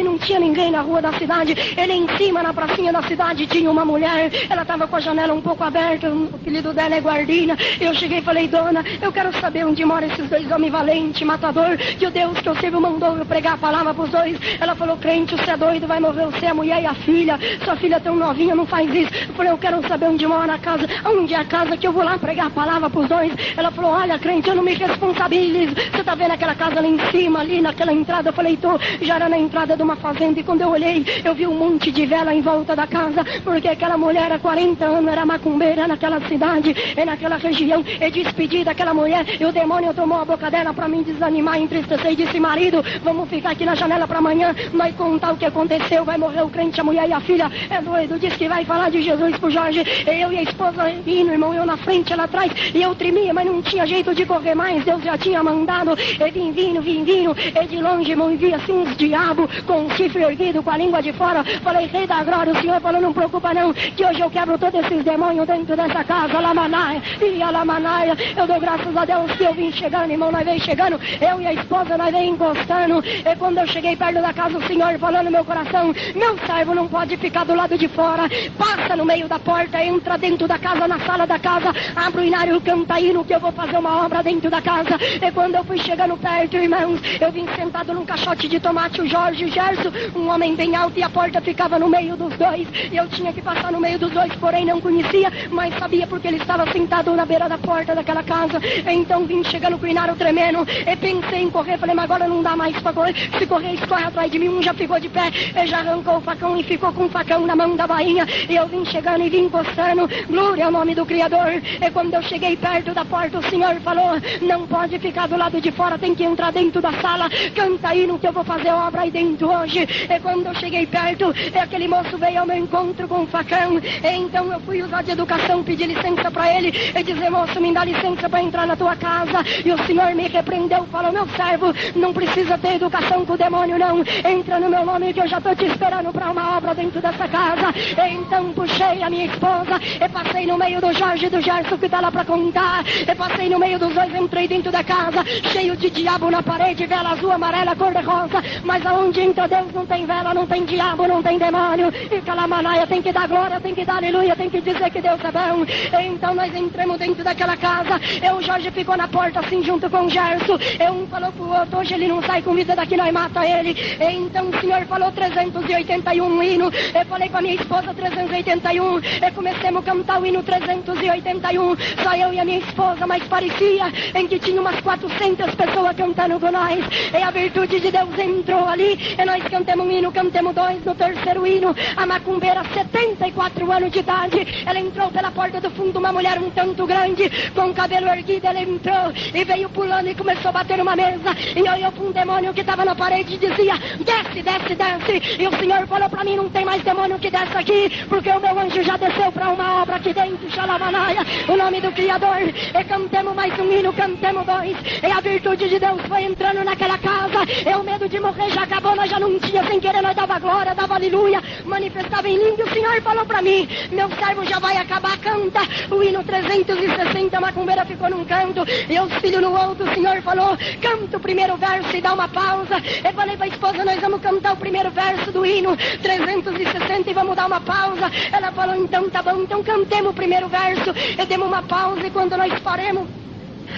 não tinha ninguém na rua da cidade. Ele em cima, na pracinha da cidade, tinha uma mulher, ela estava com a janela um pouco aberta, o apelido dela é Guardina. Eu cheguei e falei, dona, eu quero saber onde moram esses 2 homens valentes, matador, que o Deus que eu sirvo mandou eu pregar a palavra pros 2. Ela falou, crente, você é doido, vai morrer você, a mulher e a filha, sua filha é tão novinha, não faz isso. Eu falei, eu quero saber onde mora a casa, onde é a casa que eu vou lá pregar a palavra pros 2. Ela falou, olha, crente, eu não me responsabilizo, você tá vendo aquela casa lá em cima, ali naquela entrada? Eu falei, tô, já era na entrada de uma fazenda, e quando eu olhei, eu vi um monte de vela em volta da casa, porque aquela mulher há 40 anos era macumbeira naquela cidade, e naquela região, e despedida aquela mulher, e o demônio tomou a boca dela para me desanimar, entristecer, e disse, marido, vamos ficar aqui na janela para amanhã, nós contar o que aconteceu, vai morrer o crente, a mulher e a filha, é doido, disse que vai falar de Jesus pro Jorge, e eu e a esposa indo, irmão, eu na frente, ela atrás, e eu tremia, mas não tinha jeito de correr mais, Deus já tinha mandado, e vim vindo, e de longe, irmão, e vi assim uns diabos, com um chifre erguido, com a língua de fora. Falei, rei da glória, o Senhor falou, não preocupa não, que hoje eu quebro todos esses demônios dentro dessa casa, Lamanaia, e a Lamanaia. Eu dou graças a Deus que eu vim chegando, irmão, nós vem chegando, eu e a esposa, nós vem encostando, e quando eu cheguei perto da casa, o Senhor falou no meu coração, meu servo não pode ficar do lado de fora, passa no meio da porta, entra dentro da casa, na sala da casa, abre o inário, canta hino, que eu vou fazer uma obra dentro da casa. E quando eu fui chegando perto, irmãos, eu vim sentado num caixote de tomate, o Jorge, o Gerson, um homem bem alto, e a porta ficava no meio dos 2, e eu tinha que passar no meio dos 2, porém não conhecia, mas sabia porque ele estava sentado na beira da porta daquela casa. Então vim chegando com o inário tremendo, e pensei em correr, falei, mas agora não dá mais pra correr, se correr escorre atrás de mim. Um já ficou de pé, e já arrancou o facão e ficou com o facão na mão da bainha, e eu vim chegando e vim encostando, glória ao nome do Criador. E quando eu cheguei perto da porta, o Senhor falou, não pode ficar do lado de fora, tem que entrar dentro da sala, canta hino que eu vou fazer obra aí dentro hoje. E quando eu cheguei perto, aquele moço veio ao meu encontro com um facão, e então eu fui usar de educação, pedi licença pra ele, e dizer, moço, me dá licença pra entrar na tua casa. E o Senhor me repreendeu, falou, meu servo, não precisa ter educação com o demônio não, entra no meu nome que eu já tô te esperando pra uma obra dentro dessa casa. E então puxei a minha esposa, e passei no meio do Jorge e do Gerson que tá lá pra contar, e passei no meio dos 2, entrei dentro da casa, cheio de diabo na parede, vela azul, amarela, cor de rosa, mas casa onde entra Deus não tem vela, não tem diabo, não tem demônio. E Calamanaia tem que dar glória, tem que dar aleluia, tem que dizer que Deus é bom. Então nós entramos dentro daquela casa. O Jorge ficou na porta assim junto com o Gerson. Um falou pro outro, hoje ele não sai com vida daqui, nós mata ele. Então o Senhor falou 381 hino. Eu falei pra minha esposa 381. E comecemos a cantar o hino 381. Só eu e a minha esposa, mas parecia em que tinha umas 400 pessoas cantando com nós. E a virtude de Deus entrou ali. E nós cantamos um hino, cantamos dois. No terceiro hino, a macumbeira, 74 anos de idade, ela entrou pela porta do fundo, uma mulher um tanto grande, com o cabelo erguido, ela entrou e veio pulando e começou a bater numa mesa. E olhou para um demônio que estava na parede e dizia: desce, desce, desce. E o Senhor falou para mim: não tem mais demônio que desce aqui, porque o meu anjo já desceu para uma obra aqui dentro. Xalamanaia, o nome do Criador. E cantemos mais um hino, cantemos dois. E a virtude de Deus foi entrando naquela casa. E o medo de morrer já acabou, nós já não tinha, sem querer nós dava glória, dava aleluia, manifestava em língua. O Senhor falou para mim: meu servo já vai acabar, canta o hino 360. A macumbeira ficou num canto e os filhos no outro. O Senhor falou: canta o primeiro verso e dá uma pausa. Eu falei pra esposa: nós vamos cantar o primeiro verso do hino 360 e vamos dar uma pausa. Ela falou: então tá bom, então cantemos o primeiro verso. E demos uma pausa, e quando nós paremos,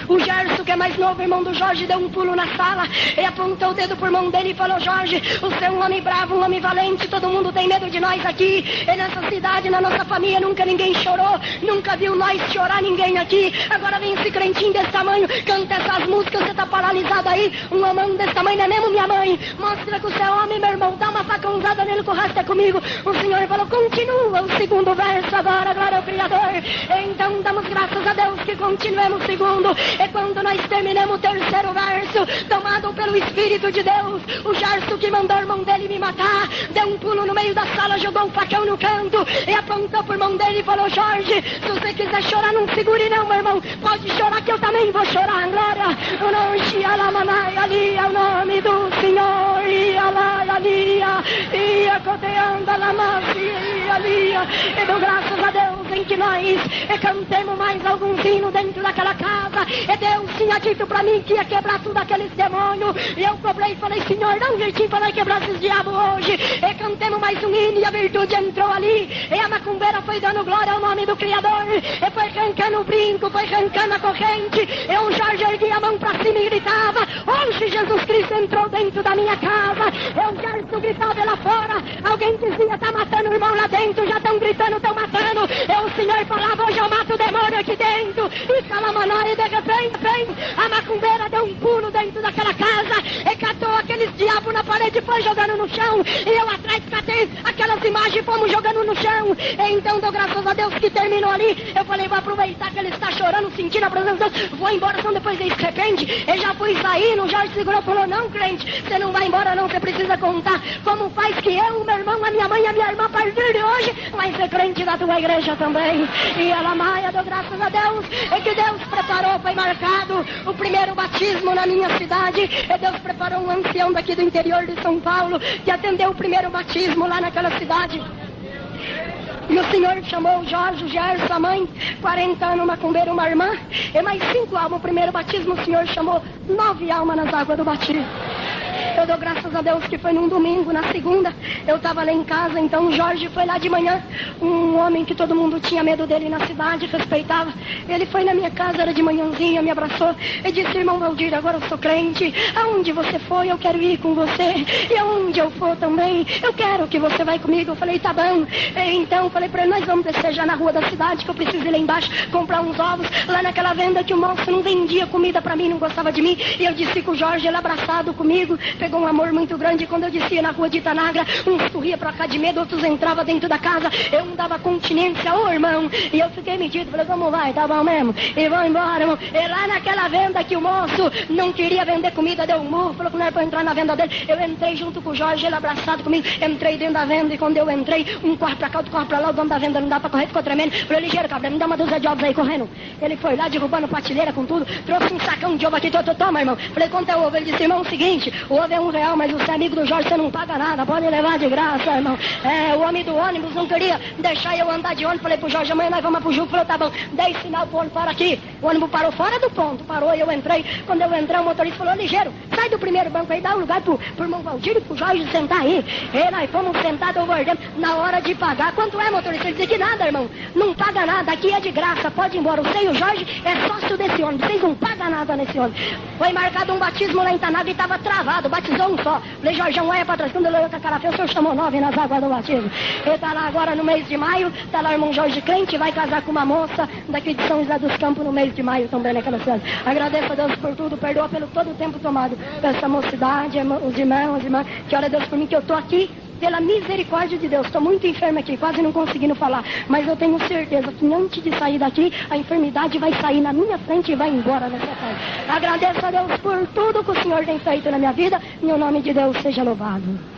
o Gerson, que é mais novo, irmão do Jorge, deu um pulo na sala e apontou o dedo por mão dele e falou: Jorge, você é um homem bravo, um homem valente, todo mundo tem medo de nós aqui. E nessa cidade, na nossa família, nunca ninguém chorou, nunca viu nós chorar ninguém aqui. Agora vem esse crentinho desse tamanho, canta essas músicas, você tá paralisado aí. Um homem desse tamanho não é mesmo minha mãe. Mostra que você é homem, meu irmão, dá uma facãozada nele que o resto é comigo. O Senhor falou: continua o segundo verso agora, glória ao Criador. Então damos graças a Deus que continuemos o segundo. E quando nós terminamos o terceiro verso, tomado pelo Espírito de Deus, o Gerson, que mandou o irmão dele me matar, deu um pulo no meio da sala, jogou um facão no canto e apontou por mão dele e falou: Jorge, se você quiser chorar, não segure não, meu irmão, pode chorar que eu também vou chorar. Glória, o nome do Senhor, e acoteando a lamacia, e dou graças a Deus em que nós cantemos mais alguns hinos dentro daquela casa. E Deus tinha dito pra mim que ia quebrar tudo aqueles demônios. E eu cobrei e falei: Senhor, dá um jeitinho pra nós quebrar esses diabos hoje. E cantemos mais um hino e a virtude entrou ali. E a macumbeira foi dando glória ao nome do Criador. E foi arrancando o brinco, foi arrancando a corrente. E o Jorge erguia a mão pra cima e gritava: hoje Jesus Cristo entrou dentro da minha casa. E o Gerson gritava lá fora. Alguém dizia: tá matando o irmão lá dentro. Já estão gritando, estão matando. E o Senhor falava: hoje eu mato o demônio aqui dentro. E Calamanaia, de repente, a macumbeira deu um pulo dentro daquela casa e catou aqueles diabos na parede e foi jogando no chão. E eu atrás catei aquelas imagens e fomos jogando no chão. E então dou graças a Deus que terminou ali. Eu falei: vou aproveitar que ele está chorando, sentindo a presença de Deus, vou embora, senão depois ele se arrepende. Eu já fui saindo, o Jorge segurou e falou: não, crente, você não vai embora não, você precisa contar como faz que eu, o meu irmão, a minha mãe e a minha irmã, a partir de hoje, vai ser crente da tua igreja também. E ela, Maia, dou graças a Deus, e que Deus preparou, foi marcado o primeiro batismo na minha cidade. E Deus preparou um ancião daqui do interior de São Paulo que atendeu o primeiro batismo lá naquela cidade. E o Senhor chamou o Jorge, o Gerson, a mãe, 40 anos, macumbeira, uma irmã, e mais 5 almas. O primeiro batismo o Senhor chamou 9 almas nas águas do batismo. Eu dou graças a Deus que foi num domingo. Na segunda eu estava lá em casa, então o Jorge foi lá de manhã. Um homem que todo mundo tinha medo dele na cidade, respeitava. Ele foi na minha casa, era de manhãzinha, me abraçou e disse: irmão Valdir, agora eu sou crente. Aonde você foi, eu quero ir com você. E aonde eu for também, eu quero que você vai comigo. Eu falei: tá bom. E então eu falei pra ele: nós vamos descer já na rua da cidade, que eu preciso ir lá embaixo comprar uns ovos. Lá naquela venda que o moço não vendia comida pra mim, não gostava de mim. E eu disse que o Jorge, ele abraçado comigo, pegou um amor muito grande. Quando eu descia na rua de Itanagra, uns corria pra cá de medo, outros entravam dentro da casa. Eu não dava continência, ô irmão. E eu fiquei medido, falei: como vai, tá bom mesmo? E vão embora, irmão. E lá naquela venda que o moço não queria vender comida, deu um murro, falou que não era pra entrar na venda dele. Eu entrei junto com o Jorge, ele abraçado comigo, entrei dentro da venda. E quando eu entrei, um corre pra cá, outro corre pra lá, o dono da venda não dá pra correr, ficou tremendo. Falei: ligeiro, cabra, me dá uma dúzia de ovos aí, correndo. Ele foi lá, derrubando prateleira com tudo, trouxe um sacão de ovo aqui, toma, irmão. Falei: quanto é o ovo? Ele disse: irmão, é o seguinte, o ovo é é R$1, mas você é amigo do Jorge, você não paga nada, pode levar de graça, irmão. O homem do ônibus não queria deixar eu andar de ônibus, falei pro Jorge, amanhã nós vamos pro Juco, falou, tá bom, dei sinal pro ônibus, para aqui. O ônibus parou fora do ponto, parou e eu entrei. Quando eu entrei, o motorista falou, ligeiro, sai do primeiro banco aí, dá um lugar pro irmão Valdir e pro Jorge sentar aí. E nós fomos sentados, guardando, na hora de pagar. Quanto é, motorista? Ele disse que nada, irmão, não paga nada, aqui é de graça, pode ir embora. Você e o Jorge é sócio desse ônibus, vocês não pagam nada nesse ônibus. Foi marcado um batismo lá em Tanaga e estava travado, batizou um só. Falei, Jorgeão, olha pra trás, quando ele olhou com a cara feia, o senhor chamou 9 nas águas do batismo. Ele tá lá agora no mês de maio, tá lá o irmão Jorge crente, vai casar com uma moça daqui de São José dos Campos no mês de maio também naquela cidade. Agradeço a Deus por tudo, perdoa pelo todo o tempo tomado dessa mocidade, os irmãos, que ora Deus por mim que eu tô aqui pela misericórdia de Deus. Estou muito enferma aqui, quase não conseguindo falar, mas eu tenho certeza que antes de sair daqui, a enfermidade vai sair na minha frente e vai embora nessa tarde. Agradeço a Deus por tudo que o Senhor tem feito na minha vida, e o nome de Deus seja louvado.